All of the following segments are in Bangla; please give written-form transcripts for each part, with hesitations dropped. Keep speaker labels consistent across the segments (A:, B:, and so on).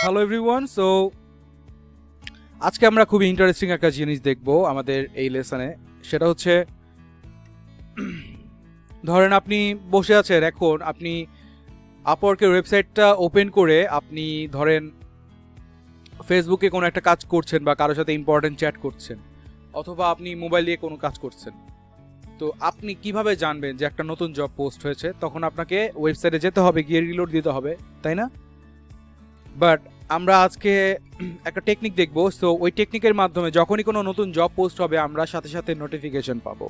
A: হ্যালো এভরিওয়ান, সো আজকে আমরা খুবই ইন্টারেস্টিং একটা জিনিস দেখব আমাদের এই লেসনে। সেটা হচ্ছে ধরেন আপনি বসে আছেন, এখন আপনি আপওয়ার্কের ওয়েবসাইটটা ওপেন করে আপনি ধরেন ফেসবুকে কোনো একটা কাজ করছেন বা কারোর সাথে ইম্পর্টেন্ট চ্যাট করছেন, অথবা আপনি মোবাইল দিয়ে কোনো কাজ করছেন। তো আপনি কিভাবে জানবেন যে একটা নতুন জব পোস্ট হয়েছে? তখন আপনাকে ওয়েবসাইটে যেতে হবে, গিয়ে রিলোড দিতে হবে, তাই না? বাট আমরা আজকে একটা টেকনিক দেখব। সো ওই টেকনিকের মাধ্যমে যখনই কোনো নতুন জব পোস্ট হবে আমরা সাথে সাথে নোটিফিকেশন পাবো।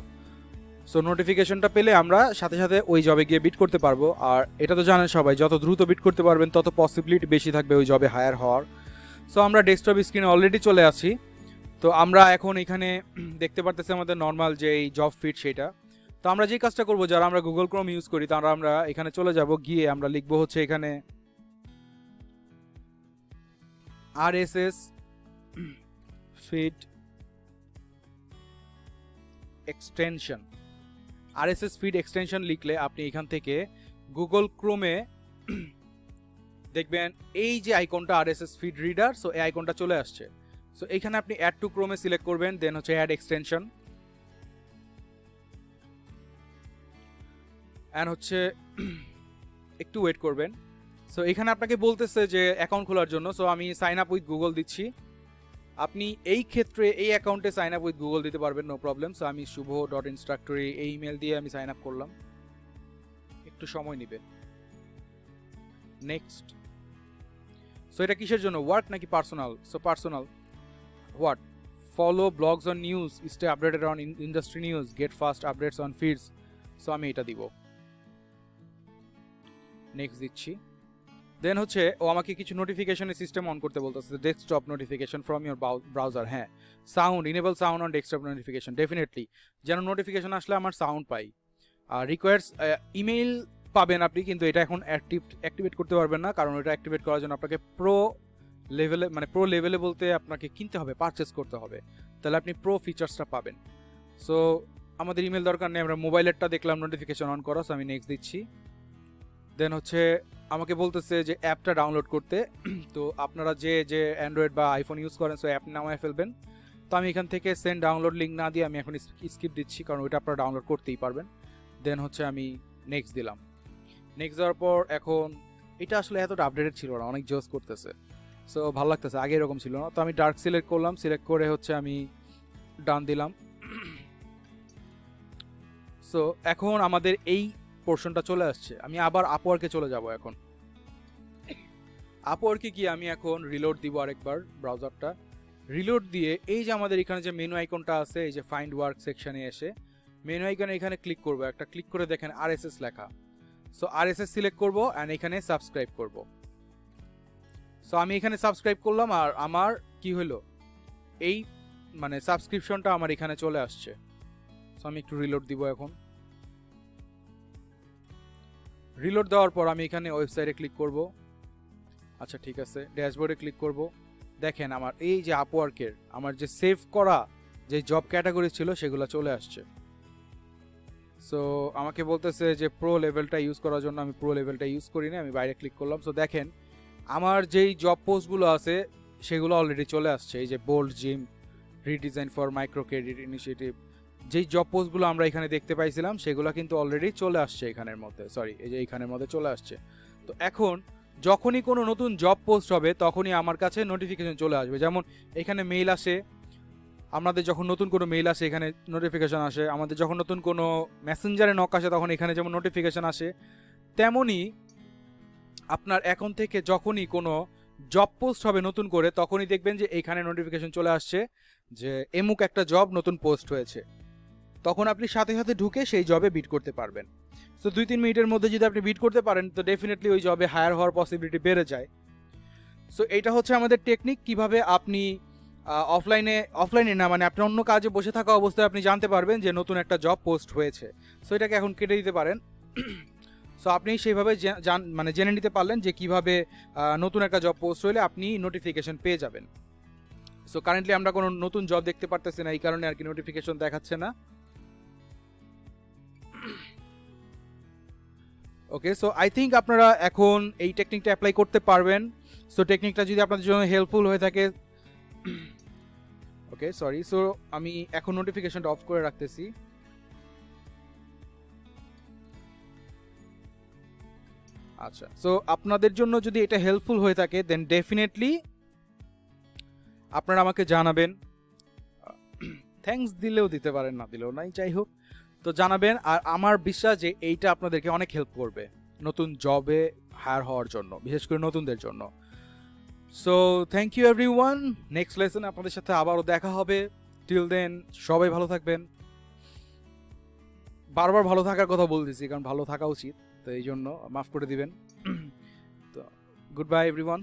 A: সো নোটিফিকেশনটা পেলে আমরা সাথে সাথে ওই জবে গিয়ে বিট করতে পারবো। আর এটা তো জানেন সবাই, যত দ্রুত বিট করতে পারবেন তত পসিবিলিটি বেশি থাকবে ওই জবে হায়ার হওয়ার। সো আমরা ডেস্কটপ স্ক্রিনে অলরেডি চলে আসি। তো আমরা এখন এখানে দেখতে পারতেছি আমাদের নর্মাল যে এই জব ফিট সেটা। তো আমরা যে কাজটা করবো, যারা আমরা গুগল ক্রোম ইউজ করি তারা আমরা এখানে চলে যাব, গিয়ে আমরা লিখবো হচ্ছে এখানে RSS feed extension। RSS feed extension লিখলে আপনি এখান থেকে গুগল ক্রোমে দেখবেন এই যে আইকনটা RSS feed reader, সো এই আইকনটা চলে আসছে। সো এখানে আপনি অ্যাড টু ক্রোমে সিলেক্ট করবেন, দেন হচ্ছে অ্যাড এক্সটেনশন, এন্ড হচ্ছে একটু ওয়েট করবেন। সো এখানে আপনাকে বলতেছে যে অ্যাকাউন্ট খোলার জন্য। সো আমি সাইন আপ উইথ গুগল দিচ্ছি। আপনি এই ক্ষেত্রে এই অ্যাকাউন্টে সাইন আপ উইথ গুগল দিতে পারবেন, নো প্রবলেম। সো আমি শুভ.instructory এই ইমেল দিয়ে আমি সাইন আপ করলাম, একটু সময় নেবে। নেক্সট। সো এটা কিসের জন্য, ওয়ার্ক নাকি personal? So personal. What? Follow blogs on news, stay updated on industry news, get fast updates on feeds. So আমি এটা দিব, নেক্সট দিচ্ছি। দেন হচ্ছে ও আমাকে কিছু নোটিফিকেশনের সিস্টেম অন করতে বলতেছে, desktop notification from your browser. হ্যাঁ, sound, enable sound on desktop notification, definitely যেন নোটিফিকেশন আসলে আমার সাউন্ড পাই। রিকোয়ার্স ইমেইল পাবেন আপনি, কিন্তু এটা এখন অ্যাক্টিভেট করতে পারবেন না, কারণ এটা অ্যাক্টিভেট করার জন্য আপনাকে প্রো লেভেলে বলতে আপনাকে কিনতে হবে, পারচেস করতে হবে, তাহলে আপনি প্রো ফিচার্সটা পাবেন। সো আমাদের ইমেল দরকার নেই, আমরা মোবাইলেরটা দেখলাম নোটিফিকেশন অন করো। সো আমি নেক্সট দিচ্ছি। দেন হচ্ছে আমাকে বলতেছে যে অ্যাপটা ডাউনলোড করতে। তো আপনারা যে অ্যান্ড্রয়েড বা আইফোন ইউজ করেন, সো অ্যাপ নামায় ফেলবেন। তো আমি এখান থেকে সেন্ড ডাউনলোড লিঙ্ক না দিয়ে আমি এখন স্কিপ দিচ্ছি, কারণ ওইটা আপনারা ডাউনলোড করতেই পারবেন। দেন হচ্ছে আমি নেক্সট দিলাম। নেক্সট দেওয়ার পর এখন এটা আসলে এতটা আপডেটেড ছিল না, অনেক জোস করতেছে, সো ভালো লাগতেছে, আগে এরকম ছিল না। তো আমি ডার্ক সিলেক্ট করলাম, সিলেক্ট করে হচ্ছে আমি ডান দিলাম। সো এখন আমাদের এই পোর্শনটা চলে আসছে। আমি আবার আপওয়ার্কে চলে যাব। এখন আপওয়ার্কে গিয়ে আমি এখন রিলোড দিব আরেকবার ব্রাউজারটা। রিলোড দিয়ে এই যে আমাদের এখানে যে মেনু আইকনটা আছে, এই যে ফাইন্ড ওয়ার্ক সেকশনে এসে মেনু আইকনে এখানে ক্লিক করব, একটা ক্লিক করে দেখেন RSS লেখা। সো RSS সিলেক্ট করব অ্যান্ড এখানে সাবস্ক্রাইব করব। সো আমি এখানে সাবস্ক্রাইব করলাম, আর আমার কি হলো, এই মানে সাবস্ক্রিপশনটা আমার এখানে চলে আসছে। সো আমি একটু রিলোড দিব। এখন রিলোড দেওয়ার পর আমি এখানে ওয়েবসাইটে ক্লিক করব। আচ্ছা ঠিক আছে, ড্যাশবোর্ডে ক্লিক করব। দেখেন আমার এই যে আপওয়ার্কের আমার যে সেভ করা যে জব ক্যাটাগরি ছিল সেগুলো চলে আসছে। সো আমাকে বলতেছে যে প্রো লেভেলটা ইউজ করার জন্য, আমি প্রো লেভেলটা ইউজ করি না, আমি বাইরে ক্লিক করলাম। সো দেখেন আমার যেই জব পোস্টগুলো আছে সেগুলো অলরেডি চলে আসছে। এই যে bold gym, redesign for micro credit initiative, যেই জব পোস্টগুলো আমরা এখানে দেখতে পাইছিলাম সেগুলো কিন্তু অলরেডি চলে আসছে এখানের মধ্যে, এই যে এইখানের মধ্যে চলে আসছে। তো এখন যখনই কোনো নতুন জব পোস্ট হবে তখনই আমার কাছে নোটিফিকেশন চলে আসবে। যেমন এখানে মেইল আসে, আমাদের যখন নতুন কোনো মেইল আসে এখানে নোটিফিকেশন আসে, আমাদের যখন নতুন কোনো মেসেঞ্জারে নক আসে তখন এখানে যেমন নোটিফিকেশন আসে, তেমনই আপনার এখন থেকে যখনই কোনো জব পোস্ট হবে নতুন করে তখনই দেখবেন যে এইখানে নোটিফিকেশন চলে আসছে যে এমুক একটা জব নতুন পোস্ট হয়েছে। তখন আপনি সাথে সাথে ঢুকে সেই জবে বিট করতে পারবেন। সো 2-3 মিনিটের মধ্যে যদি আপনি বিট করতে পারেন তো ডেফিনেটলি ওই জবে হায়ার হওয়ার পসিবিলিটি বেড়ে যায়। সো এটা হচ্ছে আমাদের টেকনিক, কিভাবে আপনি অফলাইনে না, মানে আপনি অন্য কাজে বসে থাকা অবস্থায় আপনি জানতে পারবেন যে নতুন একটা জব পোস্ট হয়েছে। সো এটাকে এখন কেটে দিতে পারেন। সো আপনি সেইভাবে মানে জেনে নিতে পারলেন যে কিভাবে নতুন একটা জব পোস্ট হলে আপনি নোটিফিকেশন পেয়ে যাবেন। সো কারেন্টলি আমরা কোনো নতুন জব দেখতে পারতেছি না, এই কারণে আর কি নোটিফিকেশন দেখাচ্ছে না। ওকে, সো আই থিঙ্ক আপনারা এখন এই টেকনিকটা অ্যাপ্লাই করতে পারবেন। সো টেকনিকটা যদি আপনাদের জন্য হেল্পফুল হয়ে থাকে, ওকে সরি, সো আমি এখন নোটিফিকেশনটা অফ করে রাখতেছি। আচ্ছা, সো আপনাদের জন্য যদি এটা হেল্পফুল হয়ে থাকে দেন ডেফিনেটলি আপনারা আমাকে জানাবেন। থ্যাঙ্কস দিলেও দিতে পারেন, না দিলেও নাই, যাই হোক, তো জানাবেন। আর আমার বিশ্বাস যে এইটা আপনাদেরকে অনেক হেল্প করবে নতুন জবে হায়ার হওয়ার জন্য, বিশেষ করে নতুনদের জন্য। So thank you everyone, next লেসনে আপনাদের সাথে আবারও দেখা হবে। টিল দেন সবাই ভালো থাকবেন। বারবার ভালো থাকার কথা বলতেছি কারণ ভালো থাকা উচিত, তো এই জন্য মাফ করে দিবেন। তো গুড বাই এভরিওয়ান।